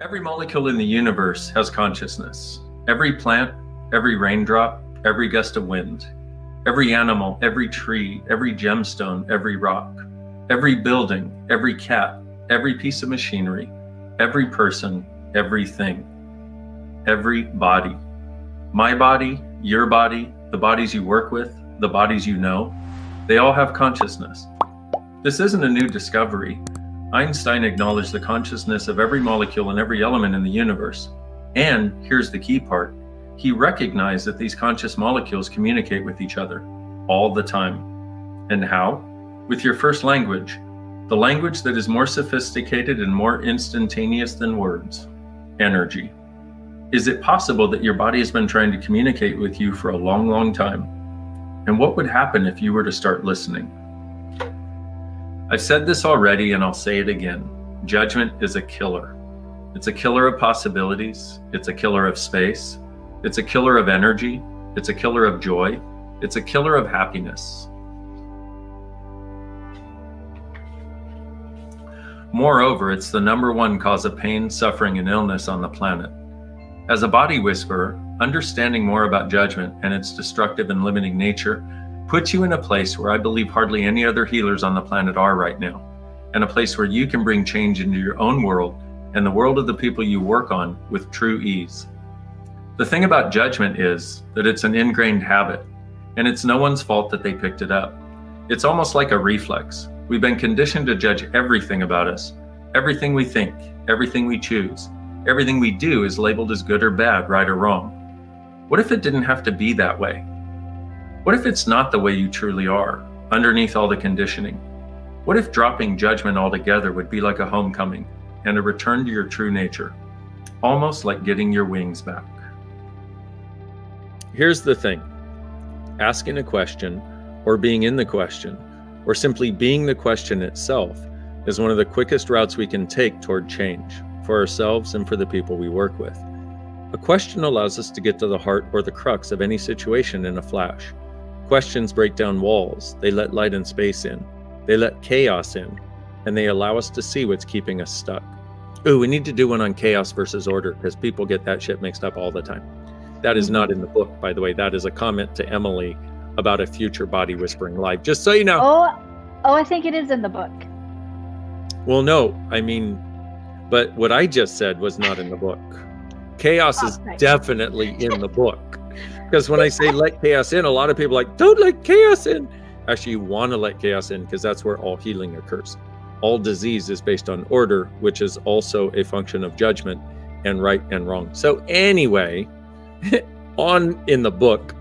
Every molecule in the universe has consciousness. Every plant, every raindrop, every gust of wind, every animal, every tree, every gemstone, every rock, every building, every cat, every piece of machinery, every person, everything, every body. My body, your body, the bodies you work with, the bodies you know, they all have consciousness. This isn't a new discovery. Einstein acknowledged the consciousness of every molecule and every element in the universe. And here's the key part. He recognized that these conscious molecules communicate with each other all the time. And how? With your first language, the language that is more sophisticated and more instantaneous than words, energy. Is it possible that your body has been trying to communicate with you for a long, long time? And what would happen if you were to start listening? I've said this already and I'll say it again. Judgment is a killer. It's a killer of possibilities. It's a killer of space. It's a killer of energy. It's a killer of joy. It's a killer of happiness. Moreover, it's the #1 cause of pain, suffering, and illness on the planet. As a body whisperer, understanding more about judgment and its destructive and limiting nature puts you in a place where I believe hardly any other healers on the planet are right now, and a place where you can bring change into your own world and the world of the people you work on with true ease. The thing about judgment is that it's an ingrained habit, and it's no one's fault that they picked it up. It's almost like a reflex. We've been conditioned to judge everything about us. Everything we think, everything we choose, everything we do is labeled as good or bad, right or wrong. What if it didn't have to be that way? What if it's not the way you truly are, underneath all the conditioning? What if dropping judgment altogether would be like a homecoming and a return to your true nature, almost like getting your wings back? Here's the thing. Asking a question, or being in the question, or simply being the question itself is one of the quickest routes we can take toward change, for ourselves and for the people we work with. A question allows us to get to the heart or the crux of any situation in a flash. Questions break down walls, they let light and space in, they let chaos in, and they allow us to see what's keeping us stuck. Ooh, we need to do one on chaos versus order, because people get that shit mixed up all the time. That is not in the book, by the way. That is a comment to Emily about a future Body Whispering Live, just so you know. Oh, I think it is in the book. Well, no, I mean, but what I just said was not in the book. Chaos is definitely in the book. Because when I say let chaos in, a lot of people are like, don't let chaos in. Actually, you want to let chaos in because that's where all healing occurs. All disease is based on order, which is also a function of judgment and right and wrong. So anyway, in the book,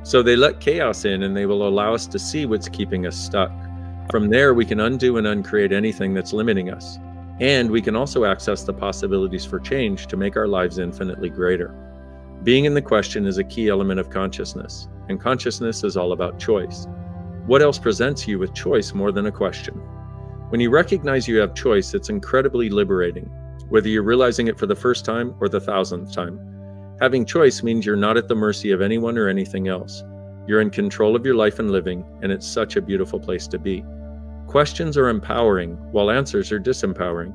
so they let chaos in and they will allow us to see what's keeping us stuck. From there, we can undo and uncreate anything that's limiting us. And we can also access the possibilities for change to make our lives infinitely greater. Being in the question is a key element of consciousness, and consciousness is all about choice. What else presents you with choice more than a question? When you recognize you have choice, it's incredibly liberating, whether you're realizing it for the first time or the 1000th time. Having choice means you're not at the mercy of anyone or anything else. You're in control of your life and living, and it's such a beautiful place to be. Questions are empowering, while answers are disempowering.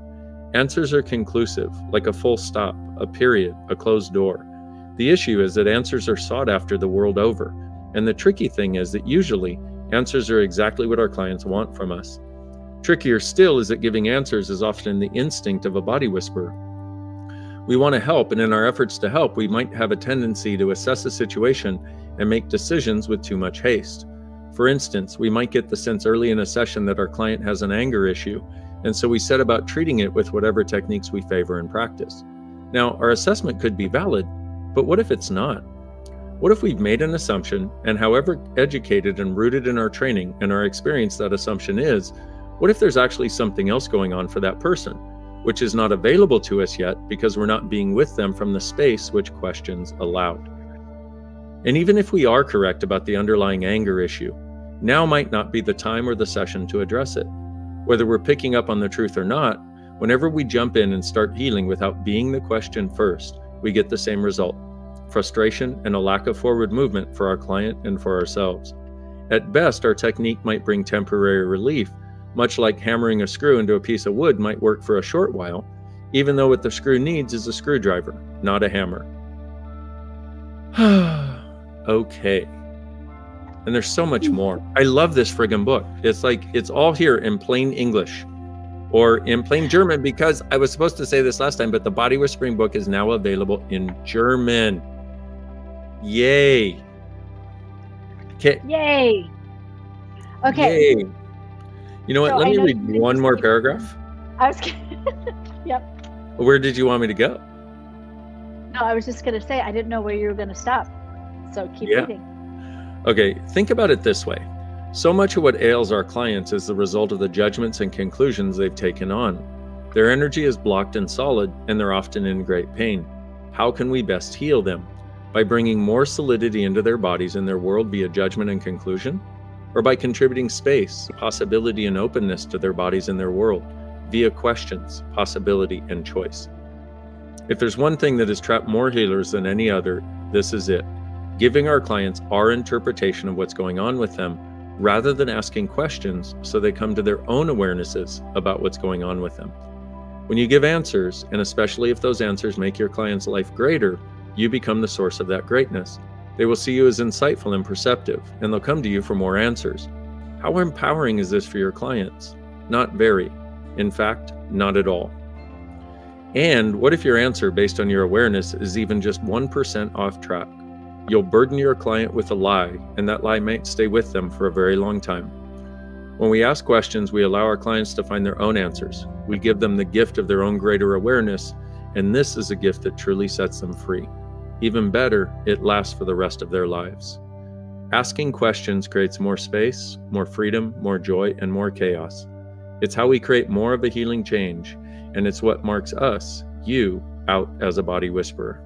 Answers are conclusive, like a full stop, a period, a closed door. The issue is that answers are sought after the world over, and the tricky thing is that usually, answers are exactly what our clients want from us. Trickier still is that giving answers is often the instinct of a body whisperer. We want to help, and in our efforts to help, we might have a tendency to assess a situation and make decisions with too much haste. For instance, we might get the sense early in a session that our client has an anger issue, and so we set about treating it with whatever techniques we favor and practice. Now, our assessment could be valid, but what if it's not? What if we've made an assumption, and however educated and rooted in our training and our experience that assumption is, what if there's actually something else going on for that person, which is not available to us yet because we're not being with them from the space which questions allowed? And even if we are correct about the underlying anger issue, now might not be the time or the session to address it. Whether we're picking up on the truth or not, whenever we jump in and start healing without being the question first, we get the same result: frustration and a lack of forward movement for our client and for ourselves. At best, our technique might bring temporary relief, much like hammering a screw into a piece of wood might work for a short while. even though what the screw needs is a screwdriver, not a hammer. Okay. And there's so much more. I love this friggin' book. It's like, it's all here in plain English or in plain German, because I was supposed to say this last time, but the Body Whispering book is now available in German. Yay. Okay. Yay. Okay. Yay. You know what? So Let I me know read you one more paragraph. I was Yep. Where did you want me to go? No, I was just going to say, I didn't know where you were going to stop. So keep reading. Okay, think about it this way. So much of what ails our clients is the result of the judgments and conclusions they've taken on. Their energy is blocked and solid, and they're often in great pain. How can we best heal them? By bringing more solidity into their bodies and their world via judgment and conclusion? Or by contributing space, possibility, and openness to their bodies and their world via questions, possibility, and choice? If there's one thing that has trapped more healers than any other, this is it. Giving our clients our interpretation of what's going on with them, rather than asking questions so they come to their own awarenesses about what's going on with them. When you give answers, and especially if those answers make your client's life greater, you become the source of that greatness. They will see you as insightful and perceptive, and they'll come to you for more answers. How empowering is this for your clients? Not very. In fact, not at all. And what if your answer based on your awareness is even just 1% off track? You'll burden your client with a lie, and that lie might stay with them for a very long time. When we ask questions, we allow our clients to find their own answers. We give them the gift of their own greater awareness, and this is a gift that truly sets them free. Even better, it lasts for the rest of their lives. Asking questions creates more space, more freedom, more joy, and more chaos. It's how we create more of a healing change, and it's what marks us, you, out as a body whisperer.